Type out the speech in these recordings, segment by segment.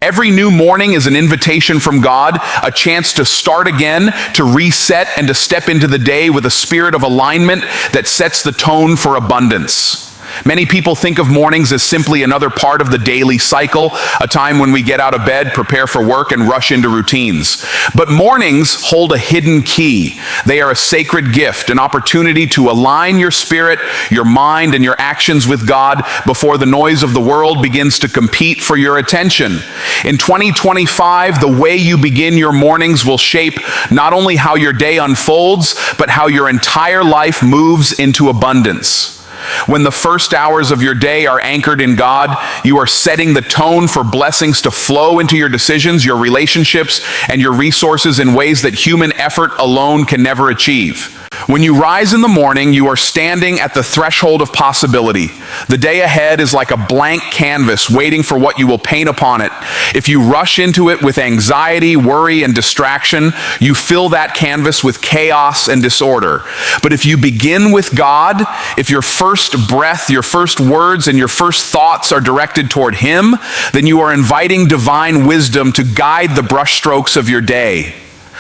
Every new morning is an invitation from God, a chance to start again, to reset, and to step into the day with a spirit of alignment that sets the tone for abundance. Many people think of mornings as simply another part of the daily cycle, a time when we get out of bed, prepare for work, and rush into routines. But mornings hold a hidden key. They are a sacred gift, an opportunity to align your spirit, your mind, and your actions with God before the noise of the world begins to compete for your attention. In 2025, the way you begin your mornings will shape not only how your day unfolds, but how your entire life moves into abundance. When the first hours of your day are anchored in God, you are setting the tone for blessings to flow into your decisions, your relationships, and your resources in ways that human effort alone can never achieve. When you rise in the morning, you are standing at the threshold of possibility. The day ahead is like a blank canvas waiting for what you will paint upon it. If you rush into it with anxiety, worry, and distraction, you fill that canvas with chaos and disorder. But if you begin with God, if your first breath, your first words, and your first thoughts are directed toward Him, then you are inviting divine wisdom to guide the brushstrokes of your day.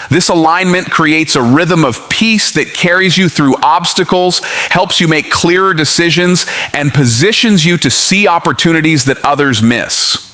This alignment creates a rhythm of peace that carries you through obstacles, helps you make clearer decisions, and positions you to see opportunities that others miss.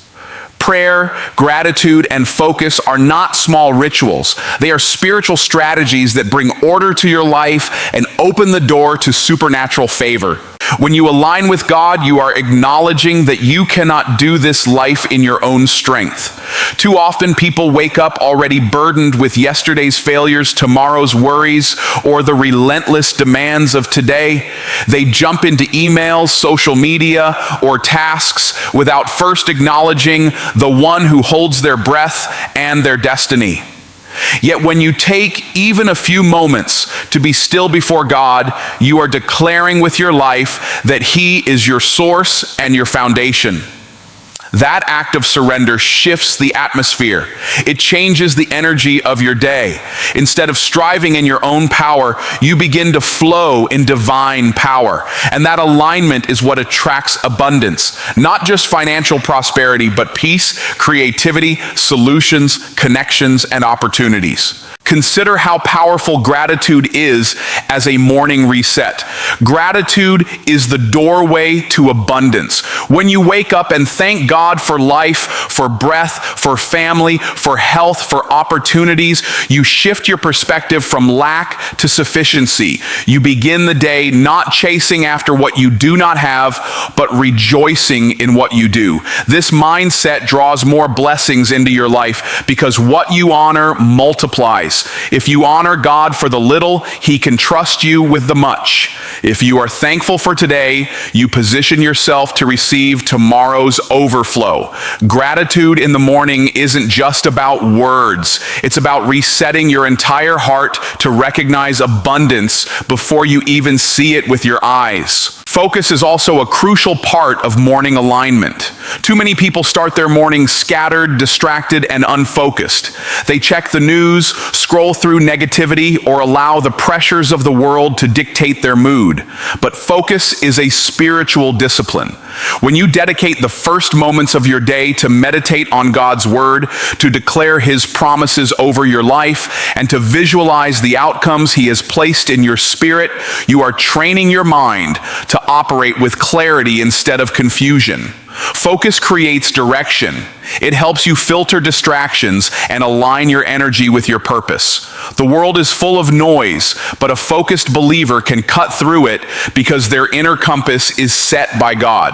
Prayer, gratitude, and focus are not small rituals. They are spiritual strategies that bring order to your life and open the door to supernatural favor. When you align with God, you are acknowledging that you cannot do this life in your own strength. Too often, people wake up already burdened with yesterday's failures, tomorrow's worries, or the relentless demands of today. They jump into emails, social media, or tasks without first acknowledging the one who holds their breath and their destiny. Yet when you take even a few moments to be still before God, you are declaring with your life that He is your source and your foundation. That act of surrender shifts the atmosphere. It changes the energy of your day. Instead of striving in your own power, you begin to flow in divine power. And that alignment is what attracts abundance. Not just financial prosperity, but peace, creativity, solutions, connections, and opportunities. Consider how powerful gratitude is as a morning reset. Gratitude is the doorway to abundance. When you wake up and thank God for life, for breath, for family, for health, for opportunities, you shift your perspective from lack to sufficiency. You begin the day not chasing after what you do not have, but rejoicing in what you do. This mindset draws more blessings into your life because what you honor multiplies. If you honor God for the little, He can trust you with the much. If you are thankful for today, you position yourself to receive tomorrow's overflow. Gratitude in the morning isn't just about words. It's about resetting your entire heart to recognize abundance before you even see it with your eyes. Focus is also a crucial part of morning alignment. Too many people start their mornings scattered, distracted, and unfocused. They check the news, scroll through negativity, or allow the pressures of the world to dictate their mood. But focus is a spiritual discipline. When you dedicate the first moments of your day to meditate on God's word, to declare His promises over your life, and to visualize the outcomes He has placed in your spirit, you are training your mind to operate with clarity instead of confusion. Focus creates direction. It helps you filter distractions and align your energy with your purpose. The world is full of noise, but a focused believer can cut through it because their inner compass is set by God.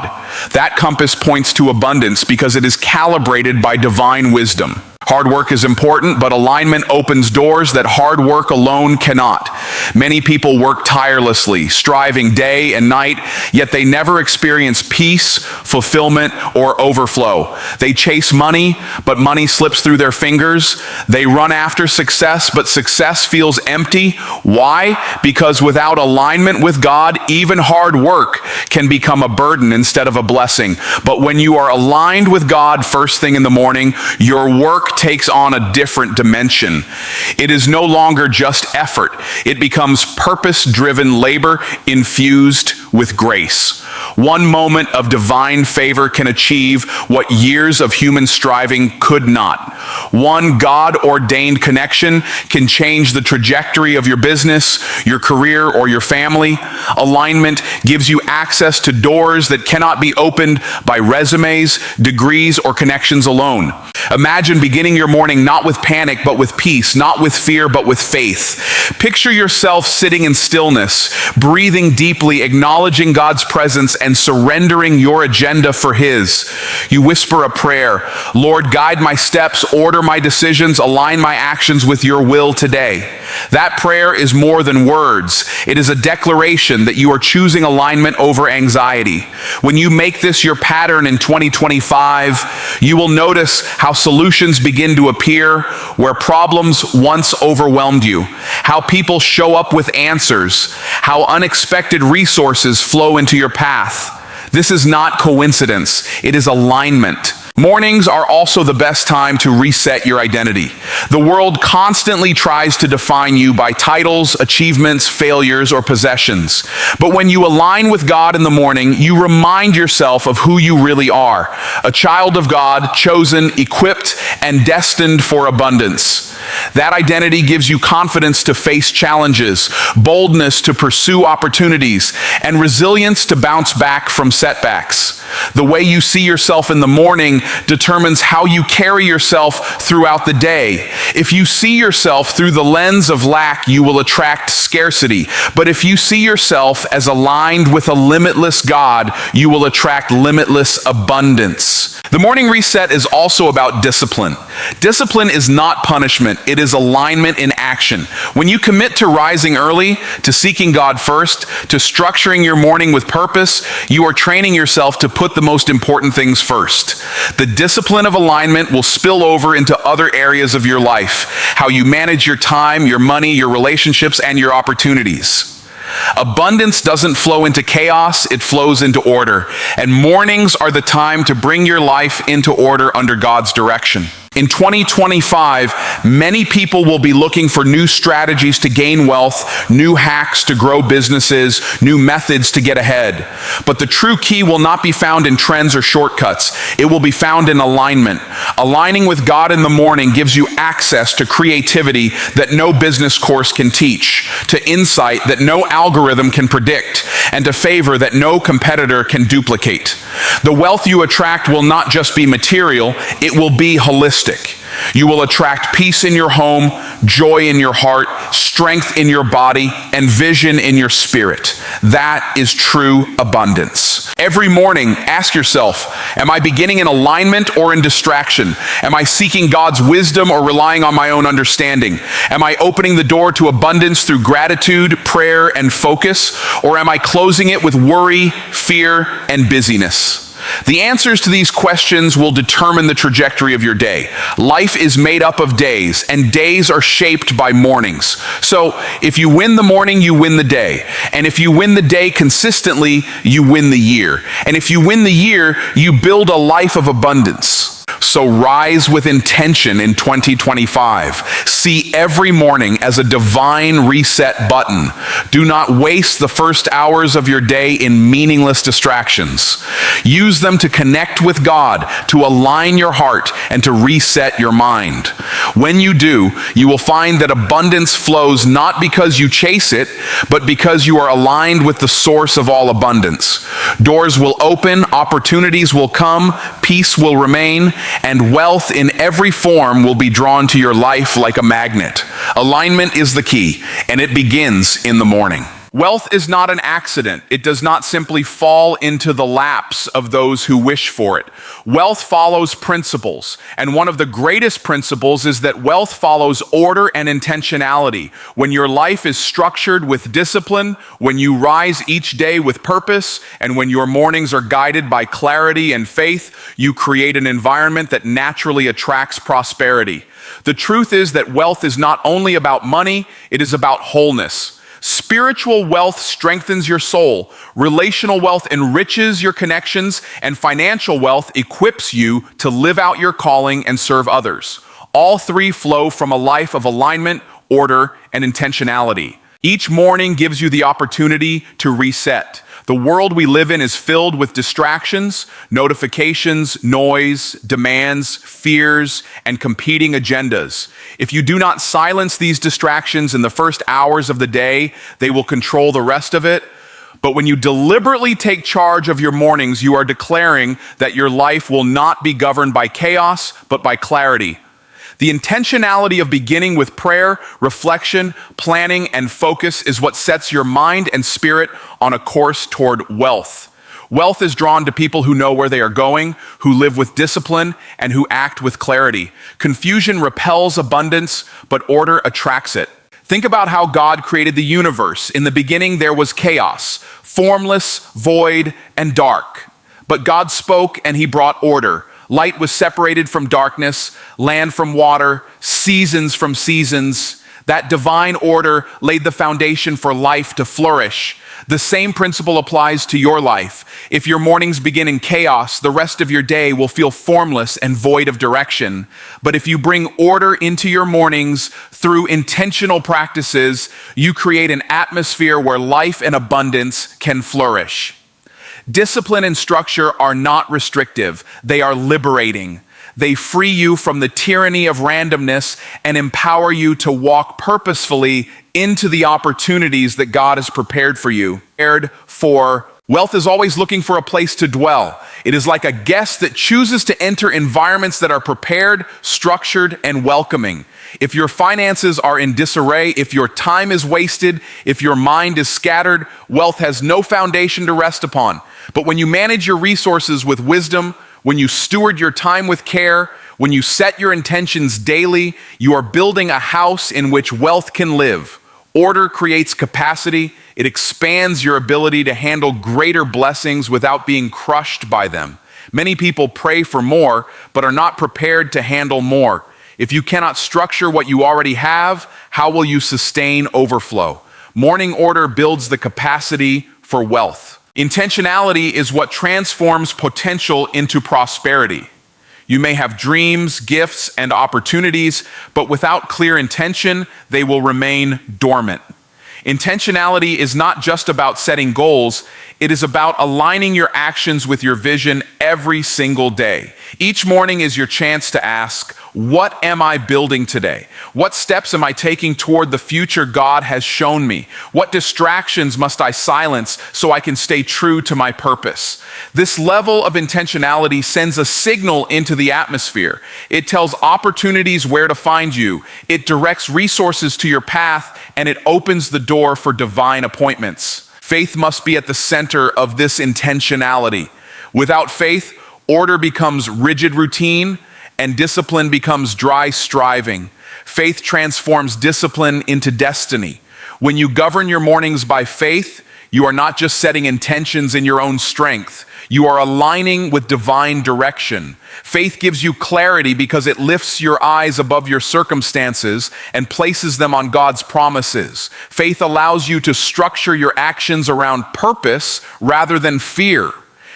That compass points to abundance because it is calibrated by divine wisdom. Hard work is important, but alignment opens doors that hard work alone cannot. Many people work tirelessly, striving day and night, yet they never experience peace, fulfillment, or overflow. They chase money, but money slips through their fingers. They run after success, but success feels empty. Why? Because without alignment with God, even hard work can become a burden instead of a blessing. But when you are aligned with God first thing in the morning, your work work takes on a different dimension. It is no longer just effort. It becomes purpose-driven labor infused with grace. One moment of divine favor can achieve what years of human striving could not. One God-ordained connection can change the trajectory of your business, your career, or your family. Alignment gives you access to doors that cannot be opened by resumes, degrees, or connections alone. Imagine beginning your morning not with panic, but with peace, not with fear, but with faith. Picture yourself sitting in stillness, breathing deeply, acknowledging God's presence, and surrendering your agenda for His. You whisper a prayer: Lord, guide my steps, order my decisions, align my actions with your will today. That prayer is more than words. It is a declaration that you are choosing alignment over anxiety. When you make this your pattern in 2025, you will notice how solutions begin to appear where problems once overwhelmed you, how people show up with answers, how unexpected resources flow into your path. This is not coincidence, it is alignment. Mornings are also the best time to reset your identity. The world constantly tries to define you by titles, achievements, failures, or possessions. But when you align with God in the morning, you remind yourself of who you really are: a child of God, chosen, equipped, and destined for abundance. That identity gives you confidence to face challenges, boldness to pursue opportunities, and resilience to bounce back from setbacks. The way you see yourself in the morning determines how you carry yourself throughout the day. If you see yourself through the lens of lack, you will attract scarcity. But if you see yourself as aligned with a limitless God, you will attract limitless abundance. The morning reset is also about discipline. Discipline is not punishment, it is alignment in action. When you commit to rising early, to seeking God first, to structuring your morning with purpose, you are training yourself to put the most important things first. The discipline of alignment will spill over into other areas of your life: how you manage your time, your money, your relationships, and your opportunities. Abundance doesn't flow into chaos, it flows into order. And mornings are the time to bring your life into order under God's direction. In 2025, many people will be looking for new strategies to gain wealth, new hacks to grow businesses, new methods to get ahead. But the true key will not be found in trends or shortcuts. It will be found in alignment. Aligning with God in the morning gives you access to creativity that no business course can teach, to insight that no algorithm can predict, and to favor that no competitor can duplicate. The wealth you attract will not just be material, it will be holistic. You will attract peace in your home, joy in your heart, strength in your body, and vision in your spirit. That is true abundance. Every morning, ask yourself, am I beginning in alignment or in distraction? Am I seeking God's wisdom or relying on my own understanding? Am I opening the door to abundance through gratitude, prayer, and focus? Or am I closing it with worry, fear, and busyness? The answers to these questions will determine the trajectory of your day. Life is made up of days, and days are shaped by mornings. So if you win the morning, you win the day. And if you win the day consistently, you win the year. And if you win the year, you build a life of abundance. So rise with intention in 2025. See every morning as a divine reset button. Do not waste the first hours of your day in meaningless distractions. Use them to connect with God, to align your heart, and to reset your mind. When you do, you will find that abundance flows not because you chase it, but because you are aligned with the source of all abundance. Doors will open, opportunities will come, peace will remain, and wealth in every form will be drawn to your life like a magnet. Alignment is the key, and it begins in the morning. Wealth is not an accident. It does not simply fall into the laps of those who wish for it. Wealth follows principles, and one of the greatest principles is that wealth follows order and intentionality. When your life is structured with discipline, when you rise each day with purpose, and when your mornings are guided by clarity and faith, you create an environment that naturally attracts prosperity. The truth is that wealth is not only about money, it is about wholeness. Spiritual wealth strengthens your soul, relational wealth enriches your connections, and financial wealth equips you to live out your calling and serve others. All three flow from a life of alignment, order, and intentionality. Each morning gives you the opportunity to reset. The world we live in is filled with distractions, notifications, noise, demands, fears, and competing agendas. If you do not silence these distractions in the first hours of the day, they will control the rest of it. But when you deliberately take charge of your mornings, you are declaring that your life will not be governed by chaos, but by clarity. The intentionality of beginning with prayer, reflection, planning, and focus is what sets your mind and spirit on a course toward wealth. Wealth is drawn to people who know where they are going, who live with discipline, and who act with clarity. Confusion repels abundance, but order attracts it. Think about how God created the universe. In the beginning, there was chaos, formless, void, and dark. But God spoke and he brought order. Light was separated from darkness, land from water, seasons from seasons. That divine order laid the foundation for life to flourish. The same principle applies to your life. If your mornings begin in chaos, the rest of your day will feel formless and void of direction. But if you bring order into your mornings through intentional practices, you create an atmosphere where life and abundance can flourish. Discipline and structure are not restrictive. They are liberating. They free you from the tyranny of randomness and empower you to walk purposefully into the opportunities that God has prepared for you. Wealth is always looking for a place to dwell. It is like a guest that chooses to enter environments that are prepared, structured, and welcoming. If your finances are in disarray, if your time is wasted, if your mind is scattered, wealth has no foundation to rest upon. But when you manage your resources with wisdom, when you steward your time with care, when you set your intentions daily, you are building a house in which wealth can live. Order creates capacity. It expands your ability to handle greater blessings without being crushed by them. Many people pray for more, but are not prepared to handle more. If you cannot structure what you already have, how will you sustain overflow? Morning order builds the capacity for wealth. Intentionality is what transforms potential into prosperity. You may have dreams, gifts, and opportunities, but without clear intention, they will remain dormant. Intentionality is not just about setting goals, it is about aligning your actions with your vision every single day. Each morning is your chance to ask, what am I building today? What steps am I taking toward the future God has shown me? What distractions must I silence so I can stay true to my purpose? This level of intentionality sends a signal into the atmosphere. It tells opportunities where to find you. It directs resources to your path, and it opens the door for divine appointments. Faith must be at the center of this intentionality. Without faith, order becomes rigid routine and discipline becomes dry striving. Faith transforms discipline into destiny. When you govern your mornings by faith, you are not just setting intentions in your own strength. You are aligning with divine direction. Faith gives you clarity because it lifts your eyes above your circumstances and places them on God's promises. Faith allows you to structure your actions around purpose rather than fear.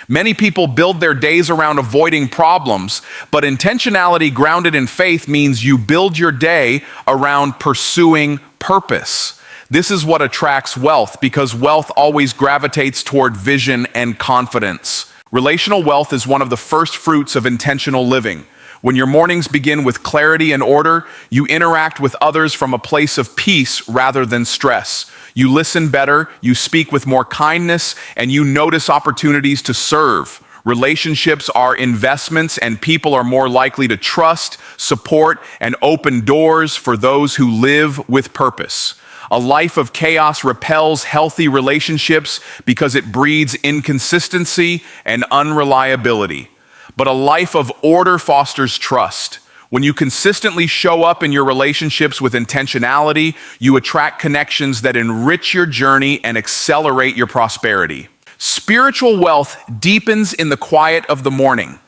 Many people build their days around avoiding problems, but intentionality grounded in faith means you build your day around pursuing purpose. This is what attracts wealth, because wealth always gravitates toward vision and confidence. Relational wealth is one of the first fruits of intentional living. When your mornings begin with clarity and order, you interact with others from a place of peace rather than stress. You listen better, you speak with more kindness, and you notice opportunities to serve. Relationships are investments, and people are more likely to trust, support, and open doors for those who live with purpose. A life of chaos repels healthy relationships because it breeds inconsistency and unreliability. But a life of order fosters trust. When you consistently show up in your relationships with intentionality, you attract connections that enrich your journey and accelerate your prosperity. Spiritual wealth deepens in the quiet of the morning.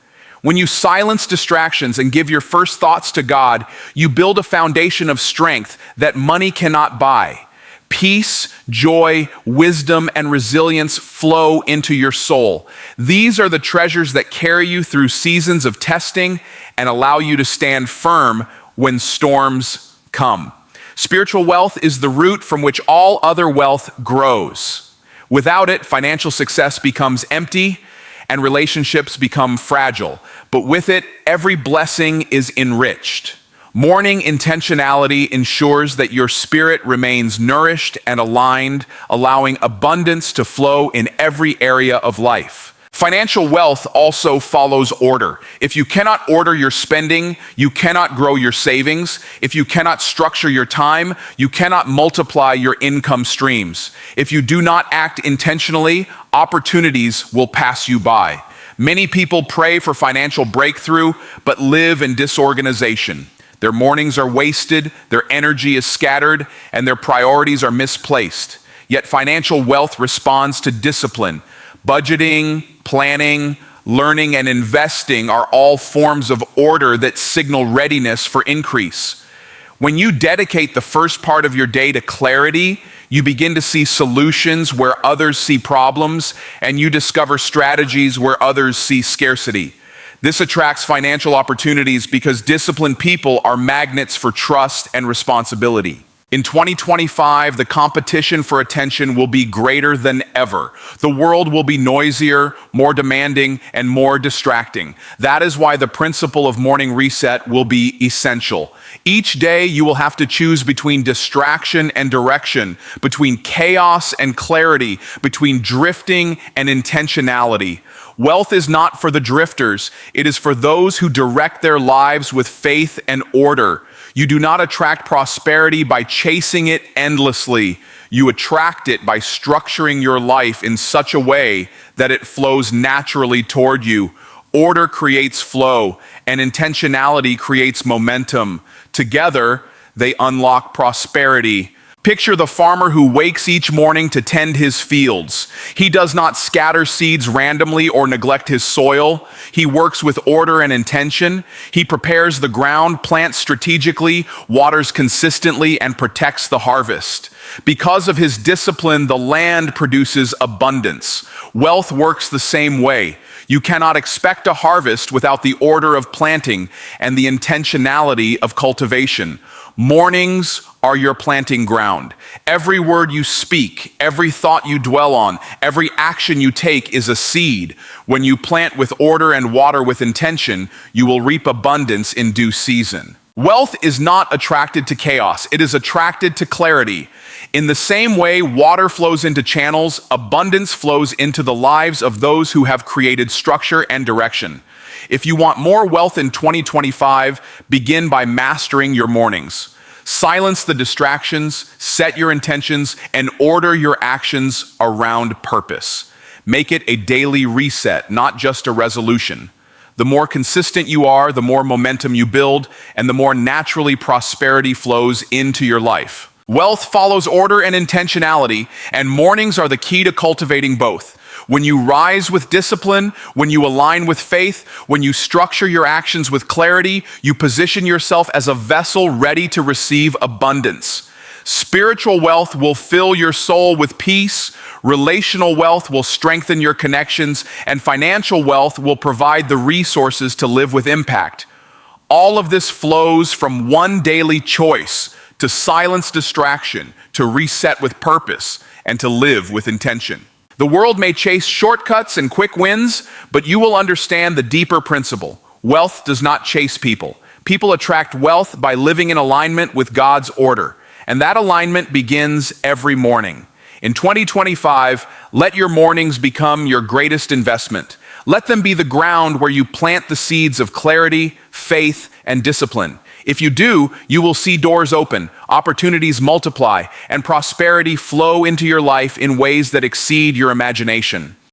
When you silence distractions and give your first thoughts to God, you build a foundation of strength that money cannot buy. Peace, joy, wisdom, and resilience flow into your soul. These are the treasures that carry you through seasons of testing and allow you to stand firm when storms come. Spiritual wealth is the root from which all other wealth grows. Without it, financial success becomes empty and relationships become fragile. But with it, every blessing is enriched. Morning intentionality ensures that your spirit remains nourished and aligned, allowing abundance to flow in every area of life. Financial wealth also follows order. If you cannot order your spending, you cannot grow your savings. If you cannot structure your time, you cannot multiply your income streams. If you do not act intentionally, opportunities will pass you by. Many people pray for financial breakthrough, but live in disorganization. Their mornings are wasted, their energy is scattered, and their priorities are misplaced. Yet financial wealth responds to discipline. Budgeting, planning, learning, and investing are all forms of order that signal readiness for increase. When you dedicate the first part of your day to clarity, you begin to see solutions where others see problems, and you discover strategies where others see scarcity. This attracts financial opportunities because disciplined people are magnets for trust and responsibility. In 2025, the competition for attention will be greater than ever. The world will be noisier, more demanding, and more distracting. That is why the principle of morning reset will be essential. Each day, you will have to choose between distraction and direction, between chaos and clarity, between drifting and intentionality. Wealth is not for the drifters. It is for those who direct their lives with faith and order. You do not attract prosperity by chasing it endlessly. You attract it by structuring your life in such a way that it flows naturally toward you. Order creates flow, and intentionality creates momentum. Together, they unlock prosperity. Picture the farmer who wakes each morning to tend his fields. He does not scatter seeds randomly or neglect his soil. He works with order and intention. He prepares the ground, plants strategically, waters consistently, and protects the harvest. Because of his discipline, the land produces abundance. Wealth works the same way. You cannot expect a harvest without the order of planting and the intentionality of cultivation. Mornings are your planting ground. Every word you speak, every thought you dwell on, every action you take is a seed. When you plant with order and water with intention, you will reap abundance in due season. Wealth is not attracted to chaos. It is attracted to clarity. In the same way water flows into channels, abundance flows into the lives of those who have created structure and direction. If you want more wealth in 2025, begin by mastering your mornings. Silence the distractions, set your intentions, and order your actions around purpose. Make it a daily reset, not just a resolution. The more consistent you are, the more momentum you build, and the more naturally prosperity flows into your life. Wealth follows order and intentionality, and mornings are the key to cultivating both. When you rise with discipline, when you align with faith, when you structure your actions with clarity, you position yourself as a vessel ready to receive abundance. Spiritual wealth will fill your soul with peace, relational wealth will strengthen your connections, and financial wealth will provide the resources to live with impact. All of this flows from one daily choice: to silence distraction, to reset with purpose, and to live with intention. The world may chase shortcuts and quick wins, but you will understand the deeper principle. Wealth does not chase people. People attract wealth by living in alignment with God's order, and that alignment begins every morning. In 2025, let your mornings become your greatest investment. Let them be the ground where you plant the seeds of clarity, faith, and discipline. If you do, you will see doors open, opportunities multiply, and prosperity flow into your life in ways that exceed your imagination.